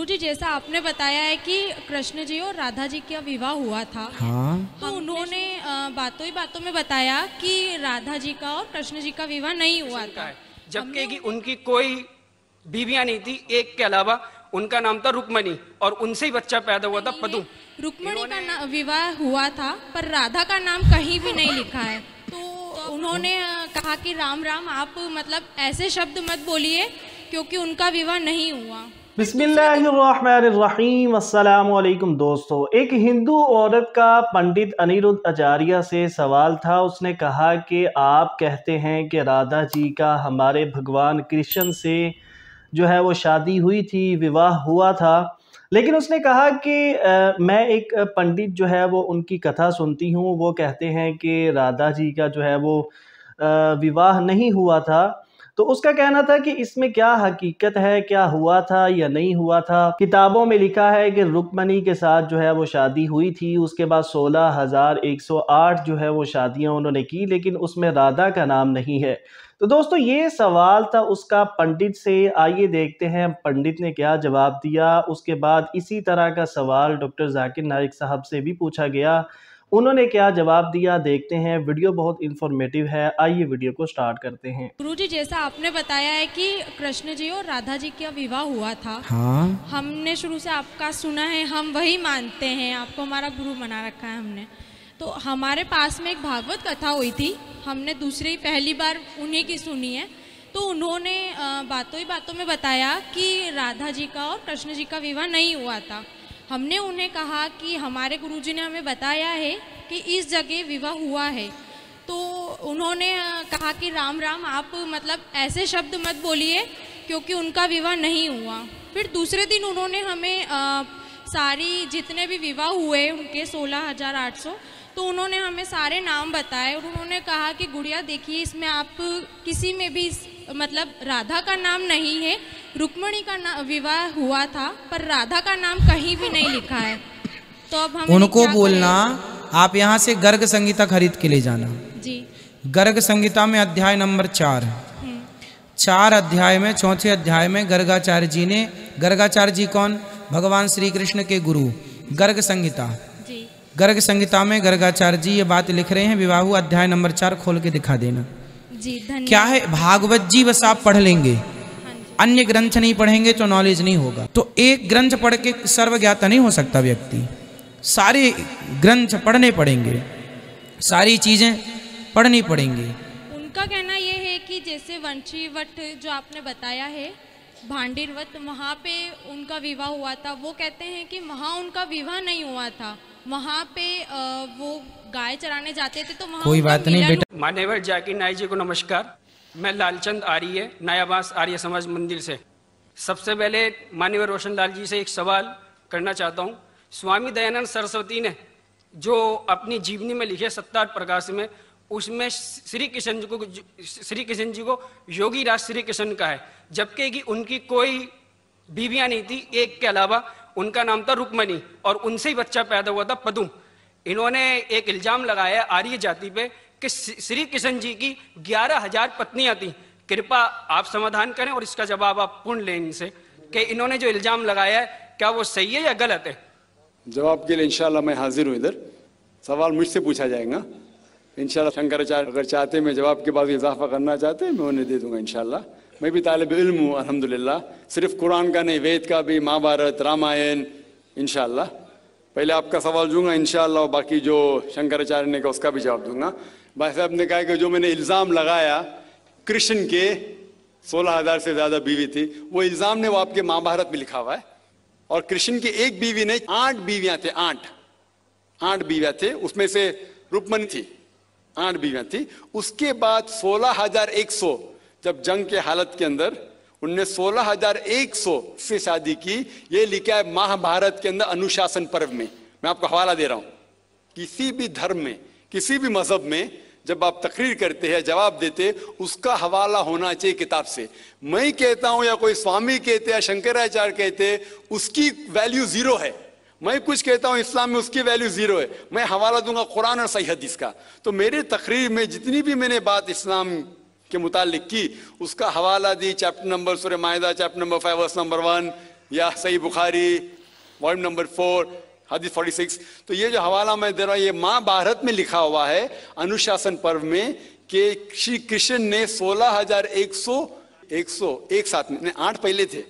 गुरुजी, जैसा आपने बताया है कि कृष्ण जी और राधा जी का विवाह हुआ था, हाँ, तो उन्होंने बातों ही बातों में बताया कि राधा जी का और कृष्ण जी का विवाह नहीं हुआ था, जबकि कि उनकी कोई बीवियां नहीं थी, एक के अलावा उनका नाम था रुक्मणी और उनसे ही बच्चा पैदा हुआ था पदु। रुक्मणी का विवाह हुआ था पर राधा का नाम कहीं भी नहीं लिखा है। तो उन्होंने कहा कि राम राम, आप मतलब ऐसे शब्द मत बोलिए क्योंकि उनका विवाह नहीं हुआ। बिस्मिल्लाहिर्रहमानिर्रहीम। अस्सलाम वालेकुम दोस्तों, एक हिंदू औरत का पंडित अनिरुद्ध आचार्य से सवाल था। उसने कहा कि आप कहते हैं कि राधा जी का हमारे भगवान कृष्ण से जो है वो शादी हुई थी, विवाह हुआ था, लेकिन उसने कहा कि मैं एक पंडित जो है वो उनकी कथा सुनती हूँ, वो कहते हैं कि राधा जी का जो है वो विवाह नहीं हुआ था। तो उसका कहना था कि इसमें क्या हकीकत है, क्या हुआ था या नहीं हुआ था। किताबों में लिखा है कि रुक्मणी के साथ जो है वो शादी हुई थी, उसके बाद 16,108 जो है वो शादियां उन्होंने की, लेकिन उसमें राधा का नाम नहीं है। तो दोस्तों, ये सवाल था उसका पंडित से। आइए देखते हैं पंडित ने क्या जवाब दिया। उसके बाद इसी तरह का सवाल डॉक्टर जाकिर नाइक साहब से भी पूछा गया, उन्होंने क्या जवाब दिया, देखते हैं। वीडियो बहुत इंफॉर्मेटिव है, आइए वीडियो को स्टार्ट करते हैं। गुरुजी, जैसा आपने बताया है कि कृष्ण जी और राधा जी का विवाह हुआ था, हाँ, हमने शुरू से आपका सुना है, हम वही मानते हैं, आपको हमारा गुरु बना रखा है हमने। तो हमारे पास में एक भागवत कथा हुई थी, हमने पहली बार उन्हीं की सुनी है। तो उन्होंने बातों ही बातों में बताया कि राधा जी का और कृष्ण जी का विवाह नहीं हुआ था। हमने उन्हें कहा कि हमारे गुरुजी ने हमें बताया है कि इस जगह विवाह हुआ है। तो उन्होंने कहा कि राम राम, आप मतलब ऐसे शब्द मत बोलिए क्योंकि उनका विवाह नहीं हुआ। फिर दूसरे दिन उन्होंने हमें सारी जितने भी विवाह हुए उनके 16,800, तो उन्होंने हमें सारे नाम बताए और उन्होंने कहा कि गुड़िया देखिए, इसमें आप किसी में भी मतलब राधा का नाम नहीं है, रुक्मणी का विवाह हुआ था पर राधा का नाम कहीं भी नहीं लिखा है। तो अब हम उनको बोलना आप यहाँ से गर्ग संहिता खरीद के ले जाना जी। गर्ग संहिता में अध्याय नंबर 4 अध्याय में, चौथे अध्याय में गर्गाचार्य जी ने, गर्गाचार्य जी कौन? भगवान श्री कृष्ण के गुरु। गर्ग संहिता, गर्ग संहिता में गर्गाचार्य जी ये बात लिख रहे हैं। विवाह अध्याय नंबर 4 खोल के दिखा देना जी। धन्यवाद। क्या है, भागवत जी बस आप पढ़ लेंगे, अन्य ग्रंथ नहीं पढ़ेंगे तो नॉलेज नहीं होगा। तो एक ग्रंथ पढ़ के सर्वज्ञाता नहीं हो सकता व्यक्ति, सारे ग्रंथ पढ़ने पड़ेंगे, सारी चीजें पढ़नी पड़ेंगी। उनका कहना यह है कि जैसे वंशीवट जो आपने बताया है, भांडीरवत, वहाँ पे उनका विवाह हुआ था। वो कहते हैं कि वहाँ उनका विवाह नहीं हुआ था, वहाँ पे वो गाय चराने जाते थे, तो वहाँ कोई बात नहीं बेटा। मान्यवर जाकिर नाइक जी को नमस्कार। मैं लालचंद आर्य, नयाबास आर्य समाज मंदिर से। सबसे पहले मान्यवर रोशन लाल जी से एक सवाल करना चाहता हूँ। स्वामी दयानंद सरस्वती ने जो अपनी जीवनी में लिखे सत्तार प्रकाश में, उसमें श्री कृष्ण जी को योगी राज श्री कृष्ण का है, जबकि कि उनकी कोई बीवियां नहीं थी, एक के अलावा उनका नाम था रुक्मणी और उनसे ही बच्चा पैदा हुआ था पदु। इन्होंने एक इल्जाम लगाया आर्य जाति पे कि श्री कृष्ण जी की 11,000 पत्नियां थी। कृपा आप समाधान करें और इसका जवाब आप पूर्ण लें इनसे कि इन्होंने जो इल्जाम लगाया है क्या वो सही है या गलत है। जवाब के लिए इंशाल्लाह मैं हाजिर हूँ। इधर सवाल मुझसे पूछा जाएगा इंशाल्लाह। शंकराचार्य अगर चाहते, मैं जवाब के बाद इजाफा करना चाहते हैं, मैं उन्हें दे दूंगा इंशाल्लाह। मैं भी तालिब इल्म हूँ अल्हम्दुलिल्लाह, सिर्फ कुरान का नहीं, वेद का भी, महाभारत, रामायण इंशाल्लाह। पहले आपका सवाल दूंगा इंशाल्लाह और बाकी जो शंकराचार्य ने कहा उसका भी जवाब दूंगा। भाई साहब ने कहा कि जो मैंने इल्ज़ाम लगाया कृष्ण के 16,000 से ज़्यादा बीवी थी, वो इल्ज़ाम ने वो आपके महाभारत में लिखा हुआ है। और कृष्ण की एक बीवी नहीं, 8 बीवियां थे, 8 बीवियां थे, उसमें से रुक्मणी थी, 8 बीवियां थी। उसके बाद 16,100 जब जंग के हालत के अंदर उनने 16,100 से शादी की। ये लिखा है महाभारत के अंदर अनुशासन पर्व में। मैं आपको हवाला दे रहा हूं। किसी भी धर्म में, किसी भी मजहब में जब आप तकरीर करते हैं, जवाब देते, उसका हवाला होना चाहिए किताब से। मैं कहता हूं या कोई स्वामी कहते या शंकराचार्य कहते, उसकी वैल्यू 0 है। मैं कुछ कहता हूं इस्लाम में, उसकी वैल्यू 0 है। मैं हवाला दूंगा कुरान और सही हदीस का। तो मेरी तकरीर में जितनी भी मैंने बात इस्लाम के मुतालिक की, उसका हवाला दी। चैप्टर नंबर सूरह माइदा, चैप्टर नंबर 5 वर्स नंबर 1, या सही बुखारी वॉल्यूम नंबर 4 हदीस 46। तो ये जो हवाला मैं दे रहा हूँ ये महाभारत में लिखा हुआ है अनुशासन पर्व में कि श्री कृष्ण ने 16,100 एक साथ में 8 पहले थे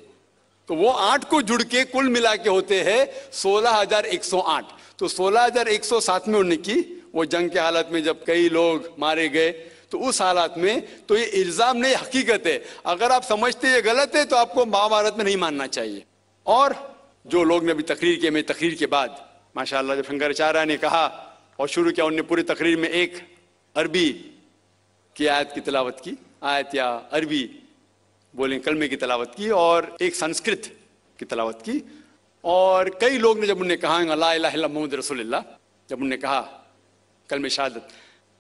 तो वो 8 को जुड़ के कुल मिला के होते हैं 16,108। तो 16,107 में उन्होंने की वो जंग के हालत में जब कई लोग मारे गए तो उस हालत में तो ये इल्जाम नहीं हकीकत है। अगर आप समझते ये गलत है तो आपको महाभारत में नहीं मानना चाहिए। और जो लोग ने अभी तकरीर किए, मेरी तकरीर के बाद माशाअल्लाह जब शंकराचार्य ने कहा और शुरू किया, उन्होंने पूरी तकरीर में एक अरबी की आयत की तिलावत की, आयत या अरबी बोलें कलमे की तिलावत की और एक संस्कृत की तिलावत की। और कई लोग ने जब उन्हें कहा ला इलाहा इल्लल्लाह मुहम्मद रसूलुल्लाह, जब उन्हें कहा कलमे शहादत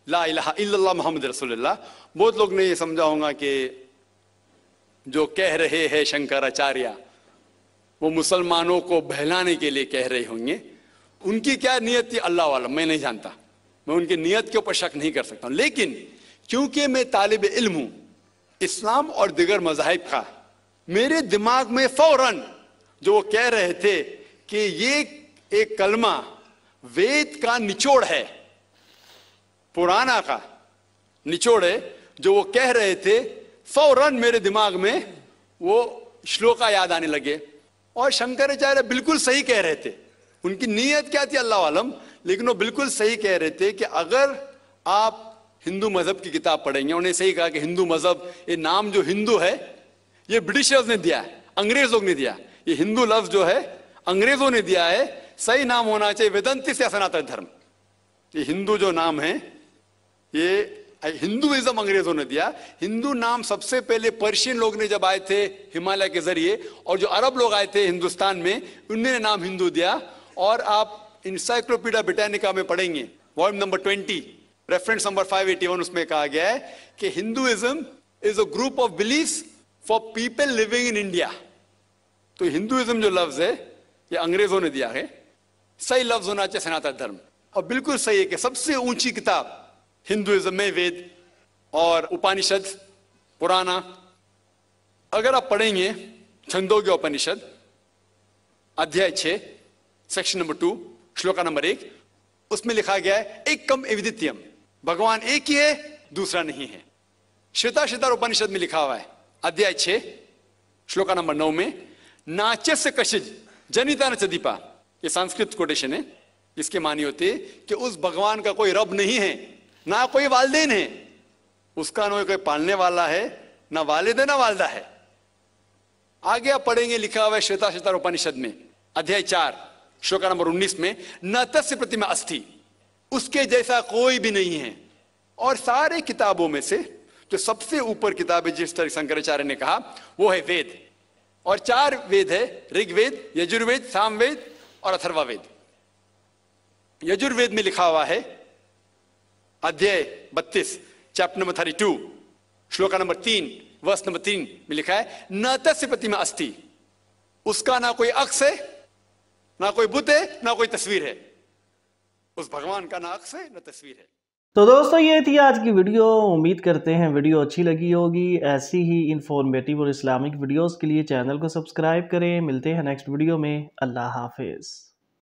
ला इलाहा इल्लल्लाह मुहम्मद रसूलुल्लाह, बहुत लोग ने ये समझा होगा कि जो कह रहे हैं शंकराचार्य वो मुसलमानों को बहलाने के लिए कह रहे होंगे। उनकी क्या नियत थी अल्लाह वाला, मैं नहीं जानता, मैं उनकी नियत के ऊपर शक नहीं कर सकता हूं। लेकिन क्योंकि मैं तालिब इल्म हूं इस्लाम और दिगर मज़ाहिब का, मेरे दिमाग में फौरन जो वो कह रहे थे कि ये एक कलमा वेद का निचोड़ है, पुराना का निचोड़ है, जो वो कह रहे थे, फौरन मेरे दिमाग में वो श्लोका याद आने लगे। और शंकराचार्य बिल्कुल सही कह रहे थे, उनकी नीयत क्या थी अल्लाह आलम, लेकिन वो बिल्कुल सही कह रहे थे कि अगर आप हिंदू मजहब की किताब पढ़ेंगे, उन्हें सही कहा कि हिंदू मजहब, ये नाम जो हिंदू है ये ब्रिटिशर्स ने दिया है, अंग्रेजों ने दिया, ये हिंदू लफ्ज जो है अंग्रेजों ने दिया है, सही नाम होना चाहिए वेदांती से सनातन धर्म। ये हिंदू जो नाम है ये हिंदुइज्म अंग्रेजों ने दिया। हिंदू नाम सबसे पहले पर्शियन लोग ने जब आए थे हिमालय के जरिए, और जो अरब लोग आए थे हिंदुस्तान में, उन्होंने नाम हिंदू दिया। और आप इंसाइक्लोपीडिया ब्रिटानिका में पढ़ेंगे वॉल्यूम नंबर 20 रेफरेंस नंबर 581, उसमें कहा गया है कि Hinduism is a group of beliefs for people living in India. तो हिंदुइज्म जो लफ्ज है ये अंग्रेजों ने दिया है, सही लफ्ज होना चाहिए सनातन धर्म। और बिल्कुल सही है कि सबसे ऊंची किताब हिंदुइज्म में वेद और उपनिषद पुराना। अगर आप पढ़ेंगे छंदोग्य उपनिषद अध्याय 6 सेक्शन नंबर 2 श्लोका नंबर 1, उसमें लिखा गया है एकम अद्वितीयम, भगवान एक ही है दूसरा नहीं है। श्वेताश्वतर उपनिषद में लिखा हुआ है अध्याय 6 श्लोका नंबर 9 में नाच्यस्य कशिज जनिता न चदीपा, ये संस्कृत कोटेशन है, इसके मानी होते कि उस भगवान का कोई रब नहीं है, ना कोई वालिदैन है, उसका ना कोई पालने वाला है, ना वालिद है ना वालदा है। आगे आप पढ़ेंगे लिखा हुआ है श्वेताश्वतर उपनिषद में अध्याय 4 श्लोका नंबर 19 में न तस्य प्रतिमा अस्ति, उसके जैसा कोई भी नहीं है। और सारे किताबों में से जो सबसे ऊपर किताब है जिस तरह शंकराचार्य ने कहा वो है वेद, और 4 वेद है, ऋग्वेद, यजुर्वेद, सामवेद और अथर्ववेद। यजुर्वेद में लिखा हुआ है अध्याय 32 चैप्टर नंबर 32 श्लोका नंबर 3 वर्ष नंबर 3 में लिखा है न तस्य प्रतिमा अस्ति, उसका ना कोई अक्ष है, ना कोई बुत है, ना कोई तस्वीर है। उस भगवान का ना अक्ष है ना तस्वीर है। तो दोस्तों ये थी आज की वीडियो। उम्मीद करते हैं वीडियो अच्छी लगी होगी। ऐसी ही इंफॉर्मेटिव और इस्लामिक वीडियोस के लिए चैनल को सब्सक्राइब करें। मिलते हैं नेक्स्ट वीडियो में। अल्लाह हाफिज।